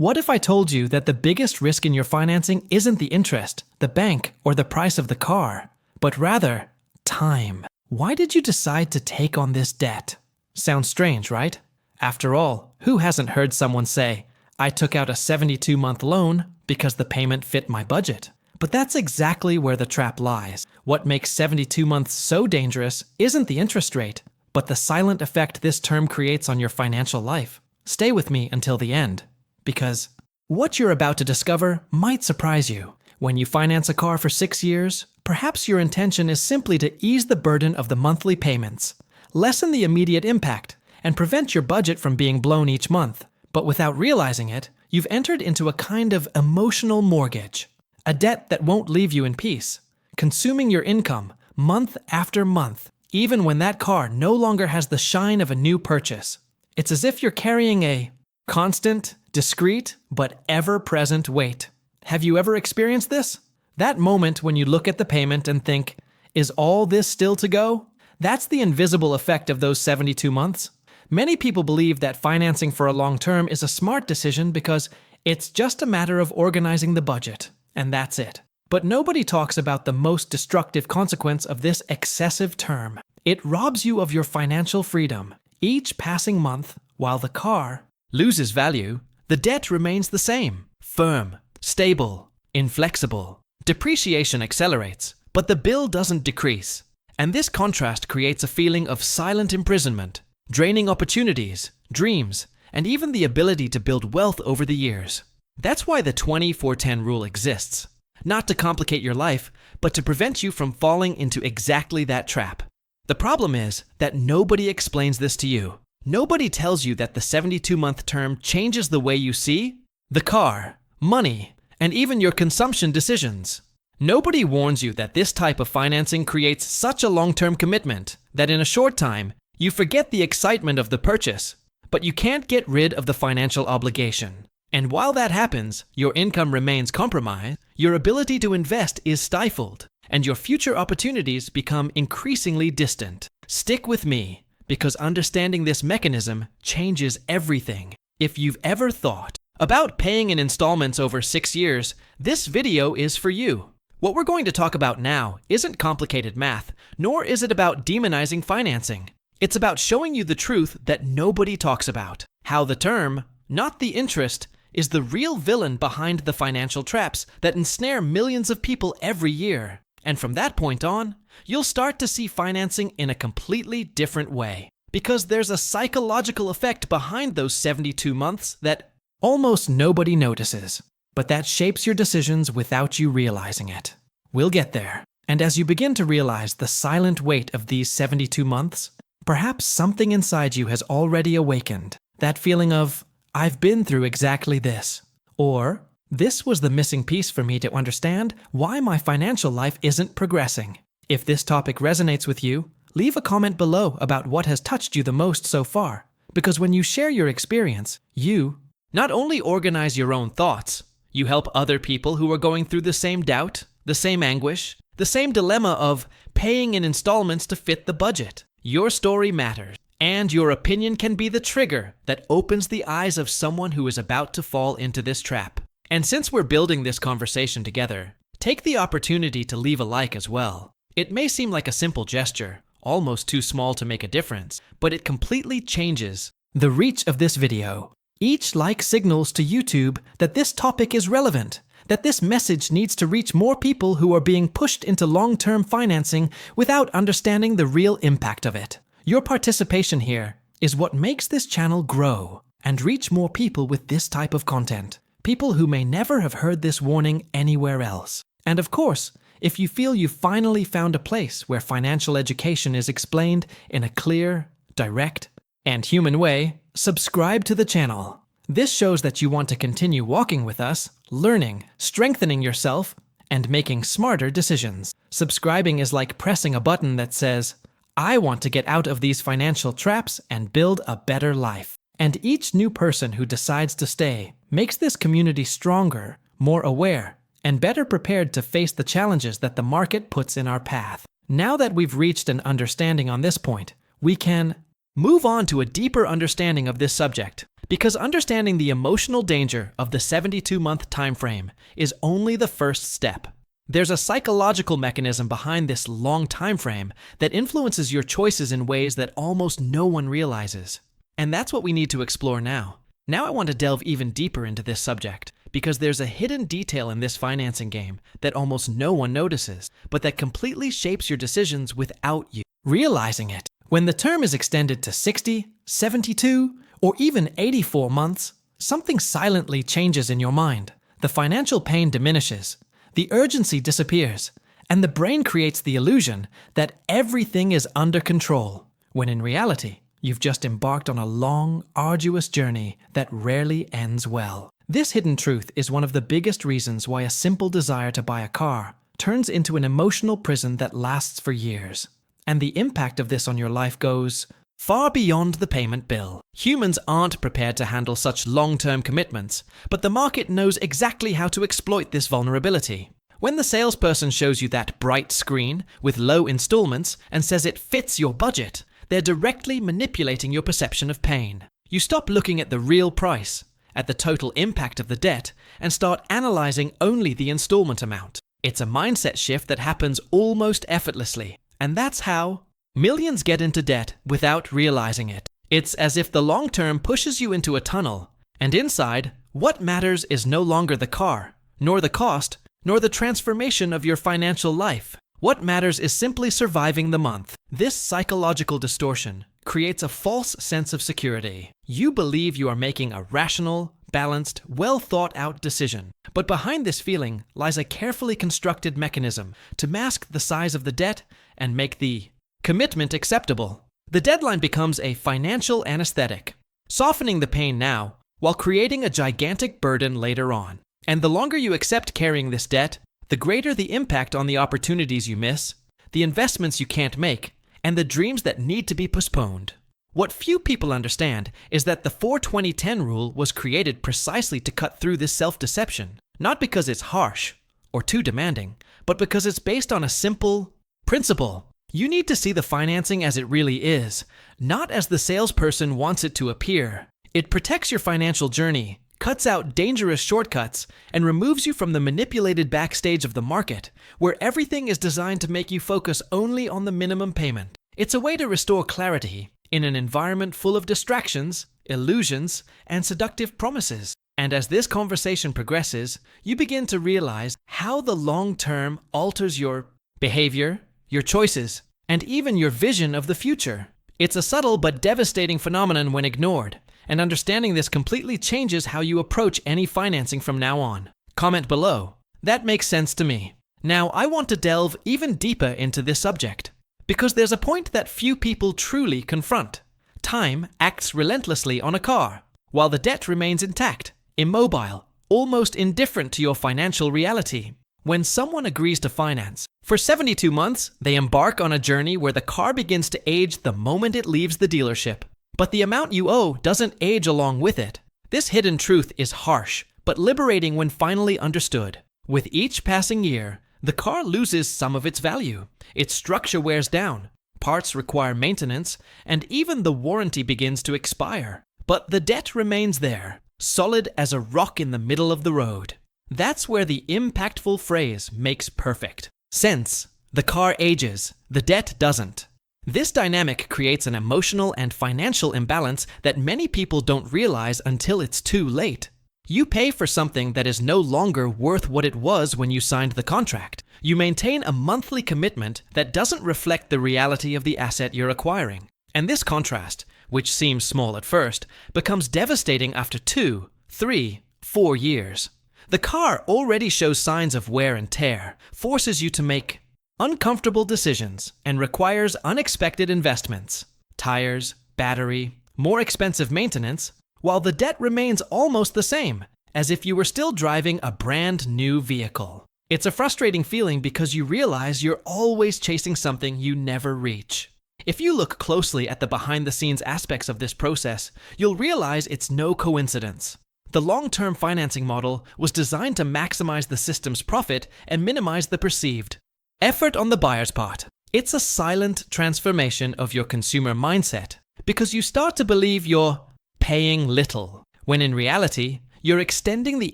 What if I told you that the biggest risk in your financing isn't the interest, the bank, or the price of the car, but rather time? Why did you decide to take on this debt? Sounds strange, right? After all, who hasn't heard someone say, I took out a 72-month loan because the payment fit my budget? But that's exactly where the trap lies. What makes 72 months so dangerous isn't the interest rate, but the silent effect this term creates on your financial life. Stay with me until the end, because what you're about to discover might surprise you. When you finance a car for 6 years, perhaps your intention is simply to ease the burden of the monthly payments, lessen the immediate impact, and prevent your budget from being blown each month. But without realizing it, you've entered into a kind of emotional mortgage, a debt that won't leave you in peace, consuming your income month after month, even when that car no longer has the shine of a new purchase. It's as if you're carrying a constant, discreet, but ever-present weight. Have you ever experienced this? That moment when you look at the payment and think, is all this still to go? That's the invisible effect of those 72 months. Many people believe that financing for a long term is a smart decision because it's just a matter of organizing the budget, and that's it. But nobody talks about the most destructive consequence of this excessive term. It robs you of your financial freedom. Each passing month, while the car loses value, the debt remains the same, firm, stable, inflexible. Depreciation accelerates, but the bill doesn't decrease. And this contrast creates a feeling of silent imprisonment, draining opportunities, dreams, and even the ability to build wealth over the years. That's why the 20-4-10 rule exists. Not to complicate your life, but to prevent you from falling into exactly that trap. The problem is that nobody explains this to you. Nobody tells you that the 72-month term changes the way you see the car, money, and even your consumption decisions. Nobody warns you that this type of financing creates such a long-term commitment that in a short time, you forget the excitement of the purchase, but you can't get rid of the financial obligation. And while that happens, your income remains compromised, your ability to invest is stifled, and your future opportunities become increasingly distant. Stick with me, because understanding this mechanism changes everything. If you've ever thought about paying in installments over 6 years, this video is for you. What we're going to talk about now isn't complicated math, nor is it about demonizing financing. It's about showing you the truth that nobody talks about. How the term, not the interest, is the real villain behind the financial traps that ensnare millions of people every year. And from that point on, you'll start to see financing in a completely different way. Because there's a psychological effect behind those 72 months that almost nobody notices, but that shapes your decisions without you realizing it. We'll get there. And as you begin to realize the silent weight of these 72 months, perhaps something inside you has already awakened. That feeling of, I've been through exactly this. Or, this was the missing piece for me to understand why my financial life isn't progressing. If this topic resonates with you, leave a comment below about what has touched you the most so far. Because when you share your experience, you not only organize your own thoughts, you help other people who are going through the same doubt, the same anguish, the same dilemma of paying in installments to fit the budget. Your story matters, and your opinion can be the trigger that opens the eyes of someone who is about to fall into this trap. And since we're building this conversation together, take the opportunity to leave a like as well. It may seem like a simple gesture, almost too small to make a difference, but it completely changes the reach of this video. Each like signals to YouTube that this topic is relevant, that this message needs to reach more people who are being pushed into long-term financing without understanding the real impact of it. Your participation here is what makes this channel grow and reach more people with this type of content. People who may never have heard this warning anywhere else. And of course, if you feel you've finally found a place where financial education is explained in a clear, direct, and human way, subscribe to the channel. This shows that you want to continue walking with us, learning, strengthening yourself, and making smarter decisions. Subscribing is like pressing a button that says, I want to get out of these financial traps and build a better life. And each new person who decides to stay makes this community stronger, more aware, and better prepared to face the challenges that the market puts in our path. Now that we've reached an understanding on this point, we can move on to a deeper understanding of this subject. Because understanding the emotional danger of the 72-month time frame is only the first step. There's a psychological mechanism behind this long time frame that influences your choices in ways that almost no one realizes. And that's what we need to explore now. Now I want to delve even deeper into this subject, because there's a hidden detail in this financing game that almost no one notices, but that completely shapes your decisions without you realizing it. When the term is extended to 60, 72, or even 84 months, something silently changes in your mind. The financial pain diminishes, the urgency disappears, and the brain creates the illusion that everything is under control, when in reality, you've just embarked on a long, arduous journey that rarely ends well. This hidden truth is one of the biggest reasons why a simple desire to buy a car turns into an emotional prison that lasts for years. And the impact of this on your life goes far beyond the payment bill. Humans aren't prepared to handle such long-term commitments, but the market knows exactly how to exploit this vulnerability. When the salesperson shows you that bright screen with low installments and says it fits your budget, they're directly manipulating your perception of pain. You stop looking at the real price, at the total impact of the debt, and start analyzing only the installment amount. It's a mindset shift that happens almost effortlessly, and that's how millions get into debt without realizing it. It's as if the long term pushes you into a tunnel, and inside, what matters is no longer the car, nor the cost, nor the transformation of your financial life. What matters is simply surviving the month. This psychological distortion creates a false sense of security. You believe you are making a rational, balanced, well-thought-out decision. But behind this feeling lies a carefully constructed mechanism to mask the size of the debt and make the commitment acceptable. The deadline becomes a financial anesthetic, softening the pain now while creating a gigantic burden later on. And the longer you accept carrying this debt, the greater the impact on the opportunities you miss, the investments you can't make, and the dreams that need to be postponed. What few people understand is that the 4-20-10 rule was created precisely to cut through this self-deception, not because it's harsh or too demanding, but because it's based on a simple principle. You need to see the financing as it really is, not as the salesperson wants it to appear. It protects your financial journey, cuts out dangerous shortcuts, and removes you from the manipulated backstage of the market, where everything is designed to make you focus only on the minimum payment. It's a way to restore clarity in an environment full of distractions, illusions, and seductive promises. And as this conversation progresses, you begin to realize how the long term alters your behavior, your choices, and even your vision of the future. It's a subtle but devastating phenomenon when ignored, and understanding this completely changes how you approach any financing from now on. Comment below. That makes sense to me. Now I want to delve even deeper into this subject, because there's a point that few people truly confront. Time acts relentlessly on a car, while the debt remains intact, immobile, almost indifferent to your financial reality. When someone agrees to finance, for 72 months, they embark on a journey where the car begins to age the moment it leaves the dealership. But the amount you owe doesn't age along with it. This hidden truth is harsh, but liberating when finally understood. With each passing year, the car loses some of its value. Its structure wears down, parts require maintenance, and even the warranty begins to expire. But the debt remains there, solid as a rock in the middle of the road. That's where the impactful phrase makes perfect sense. The car ages, the debt doesn't. This dynamic creates an emotional and financial imbalance that many people don't realize until it's too late. You pay for something that is no longer worth what it was when you signed the contract. You maintain a monthly commitment that doesn't reflect the reality of the asset you're acquiring. And this contrast, which seems small at first, becomes devastating after 2, 3, 4 years. The car already shows signs of wear and tear, forces you to make uncomfortable decisions, and requires unexpected investments. Tires, battery, more expensive maintenance, while the debt remains almost the same, as if you were still driving a brand new vehicle. It's a frustrating feeling because you realize you're always chasing something you never reach. If you look closely at the behind-the-scenes aspects of this process, you'll realize it's no coincidence. The long-term financing model was designed to maximize the system's profit and minimize the perceived effort on the buyer's part. It's a silent transformation of your consumer mindset because you start to believe you're paying little when in reality, you're extending the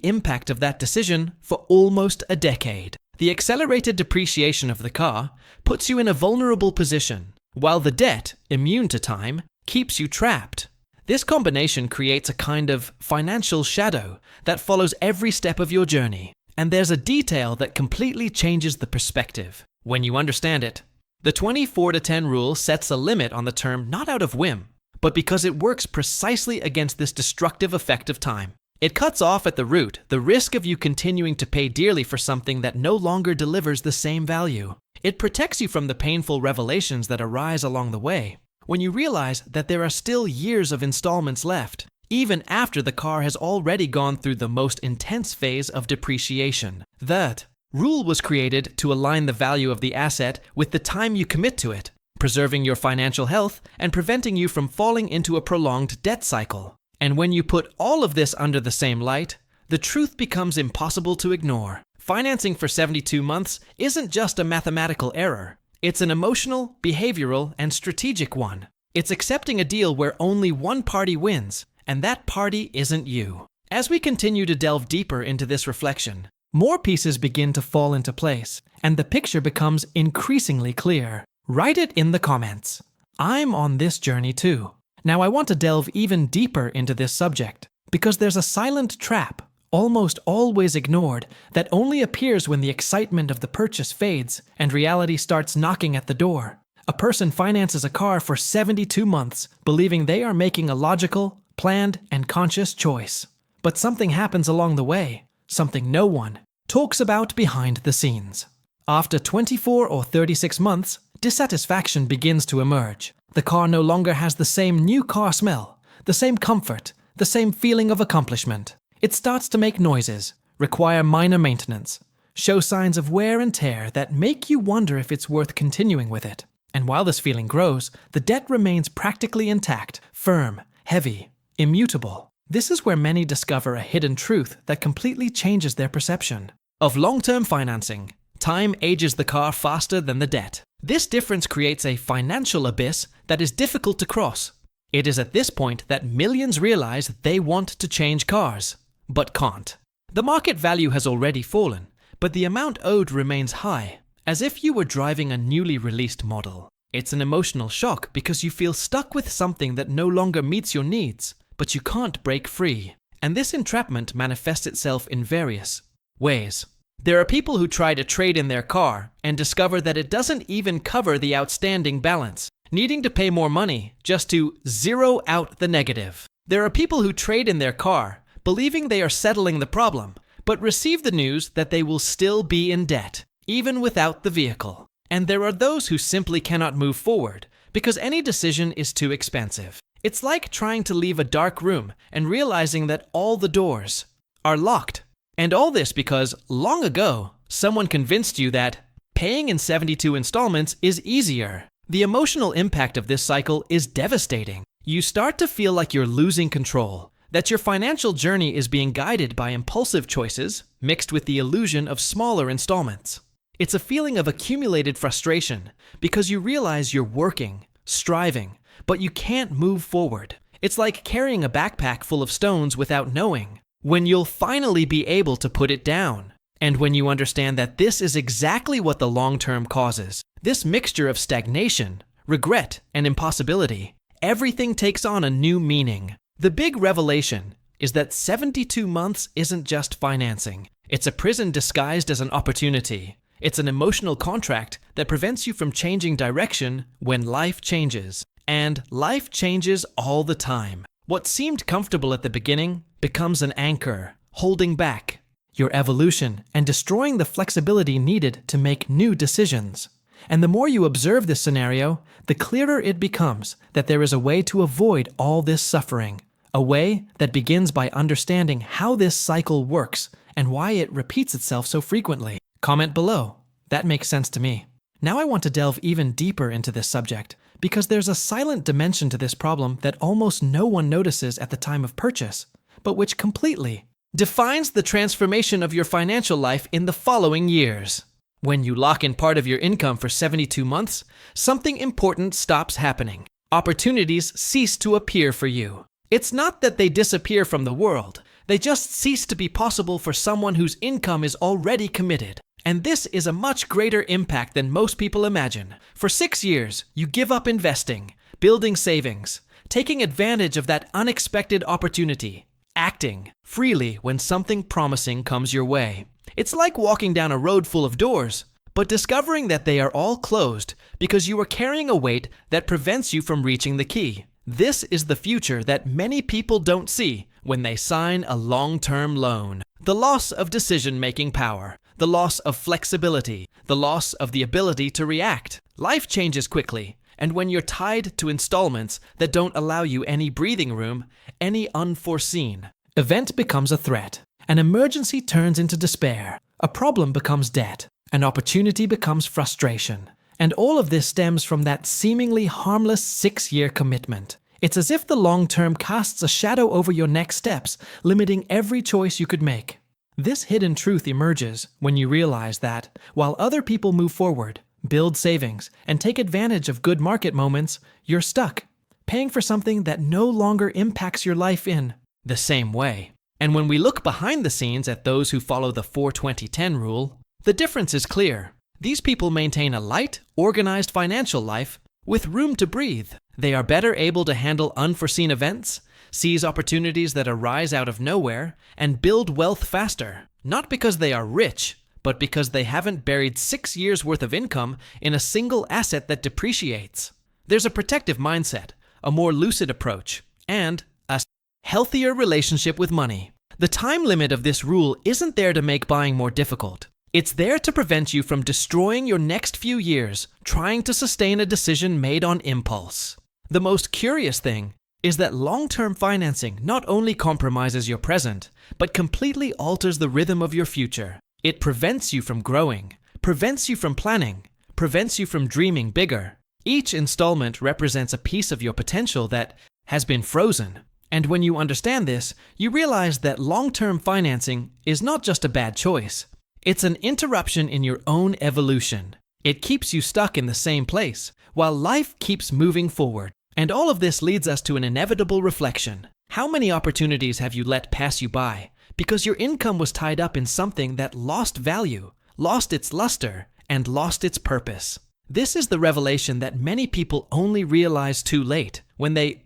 impact of that decision for almost a decade. The accelerated depreciation of the car puts you in a vulnerable position, while the debt, immune to time, keeps you trapped. This combination creates a kind of financial shadow that follows every step of your journey, and there's a detail that completely changes the perspective when you understand it. The 24-10 rule sets a limit on the term not out of whim, but because it works precisely against this destructive effect of time. It cuts off at the root the risk of you continuing to pay dearly for something that no longer delivers the same value. It protects you from the painful revelations that arise along the way, when you realize that there are still years of installments left, even after the car has already gone through the most intense phase of depreciation. That rule was created to align the value of the asset with the time you commit to it, preserving your financial health and preventing you from falling into a prolonged debt cycle. And when you put all of this under the same light, the truth becomes impossible to ignore. Financing for 72 months isn't just a mathematical error. It's an emotional, behavioral, and strategic one. It's accepting a deal where only one party wins, and that party isn't you. As we continue to delve deeper into this reflection, more pieces begin to fall into place, and the picture becomes increasingly clear. Write it in the comments. I'm on this journey too. Now I want to delve even deeper into this subject, because there's a silent trap, almost always ignored, that only appears when the excitement of the purchase fades and reality starts knocking at the door. A person finances a car for 72 months, believing they are making a logical, planned, and conscious choice. But something happens along the way, something no one talks about behind the scenes. After 24 or 36 months, dissatisfaction begins to emerge. The car no longer has the same new car smell, the same comfort, the same feeling of accomplishment. It starts to make noises, require minor maintenance, show signs of wear and tear that make you wonder if it's worth continuing with it. And while this feeling grows, the debt remains practically intact, firm, heavy, immutable. This is where many discover a hidden truth that completely changes their perception of long-term financing. Time ages the car faster than the debt. This difference creates a financial abyss that is difficult to cross. It is at this point that millions realize they want to change cars, but can't. The market value has already fallen, but the amount owed remains high, as if you were driving a newly released model. It's an emotional shock because you feel stuck with something that no longer meets your needs, but you can't break free. And this entrapment manifests itself in various ways. There are people who try to trade in their car and discover that it doesn't even cover the outstanding balance, needing to pay more money just to zero out the negative. There are people who trade in their car, believing they are settling the problem, but receive the news that they will still be in debt, even without the vehicle. And there are those who simply cannot move forward because any decision is too expensive. It's like trying to leave a dark room and realizing that all the doors are locked. And all this because, long ago, someone convinced you that paying in 72 installments is easier. The emotional impact of this cycle is devastating. You start to feel like you're losing control, that your financial journey is being guided by impulsive choices mixed with the illusion of smaller installments. It's a feeling of accumulated frustration because you realize you're working, striving, but you can't move forward. It's like carrying a backpack full of stones without knowing when you'll finally be able to put it down. And when you understand that this is exactly what the long term causes, this mixture of stagnation, regret, and impossibility, everything takes on a new meaning. The big revelation is that 72 months isn't just financing. It's a prison disguised as an opportunity. It's an emotional contract that prevents you from changing direction when life changes. And life changes all the time. What seemed comfortable at the beginning becomes an anchor, holding back your evolution and destroying the flexibility needed to make new decisions. And the more you observe this scenario, the clearer it becomes that there is a way to avoid all this suffering. A way that begins by understanding how this cycle works and why it repeats itself so frequently. Comment below. That makes sense to me. Now I want to delve even deeper into this subject, because there's a silent dimension to this problem that almost no one notices at the time of purchase, but which completely defines the transformation of your financial life in the following years. When you lock in part of your income for 72 months, something important stops happening. Opportunities cease to appear for you. It's not that they disappear from the world. They just cease to be possible for someone whose income is already committed. And this is a much greater impact than most people imagine. For 6 years, you give up investing, building savings, taking advantage of that unexpected opportunity, acting freely when something promising comes your way. It's like walking down a road full of doors, but discovering that they are all closed because you are carrying a weight that prevents you from reaching the key. This is the future that many people don't see when they sign a long-term loan. The loss of decision-making power, the loss of flexibility, the loss of the ability to react. Life changes quickly, and when you're tied to installments that don't allow you any breathing room, any unforeseen event becomes a threat. An emergency turns into despair. A problem becomes debt. An opportunity becomes frustration. And all of this stems from that seemingly harmless 6-year commitment. It's as if the long term casts a shadow over your next steps, limiting every choice you could make. This hidden truth emerges when you realize that, while other people move forward, build savings, and take advantage of good market moments, you're stuck, paying for something that no longer impacts your life in the same way. And when we look behind the scenes at those who follow the 4-20-10 rule, the difference is clear. These people maintain a light, organized financial life with room to breathe. They are better able to handle unforeseen events, seize opportunities that arise out of nowhere, and build wealth faster. Not because they are rich, but because they haven't buried 6 years' worth of income in a single asset that depreciates. There's a protective mindset, a more lucid approach, and a healthier relationship with money. The time limit of this rule isn't there to make buying more difficult. It's there to prevent you from destroying your next few years trying to sustain a decision made on impulse. The most curious thing is that long-term financing not only compromises your present, but completely alters the rhythm of your future. It prevents you from growing, prevents you from planning, prevents you from dreaming bigger. Each installment represents a piece of your potential that has been frozen. And when you understand this, you realize that long-term financing is not just a bad choice. It's an interruption in your own evolution. It keeps you stuck in the same place, while life keeps moving forward. And all of this leads us to an inevitable reflection. How many opportunities have you let pass you by because your income was tied up in something that lost value, lost its luster, and lost its purpose? This is the revelation that many people only realize too late when they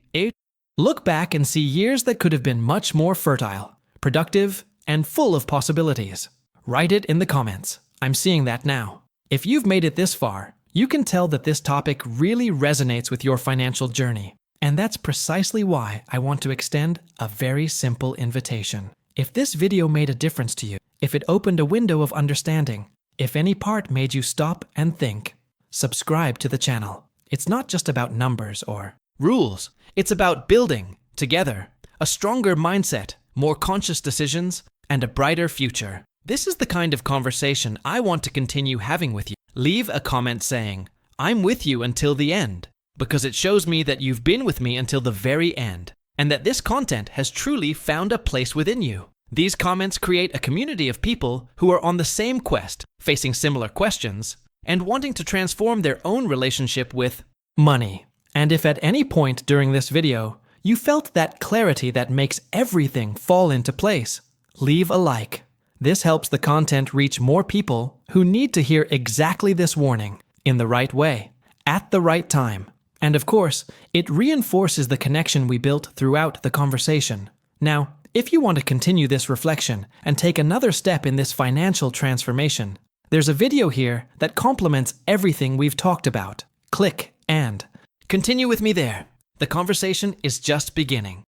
look back and see years that could have been much more fertile, productive, and full of possibilities. Write it in the comments. I'm seeing that now. If you've made it this far, you can tell that this topic really resonates with your financial journey. And that's precisely why I want to extend a very simple invitation. If this video made a difference to you, if it opened a window of understanding, if any part made you stop and think, subscribe to the channel. It's not just about numbers or rules. It's about building, together, a stronger mindset, more conscious decisions, and a brighter future. This is the kind of conversation I want to continue having with you. Leave a comment saying, "I'm with you until the end," because it shows me that you've been with me until the very end, and that this content has truly found a place within you. These comments create a community of people who are on the same quest, facing similar questions, and wanting to transform their own relationship with money. And if at any point during this video, you felt that clarity that makes everything fall into place, leave a like. This helps the content reach more people who need to hear exactly this warning in the right way, at the right time. And of course, it reinforces the connection we built throughout the conversation. Now, if you want to continue this reflection and take another step in this financial transformation, there's a video here that complements everything we've talked about. Click and continue with me there. The conversation is just beginning.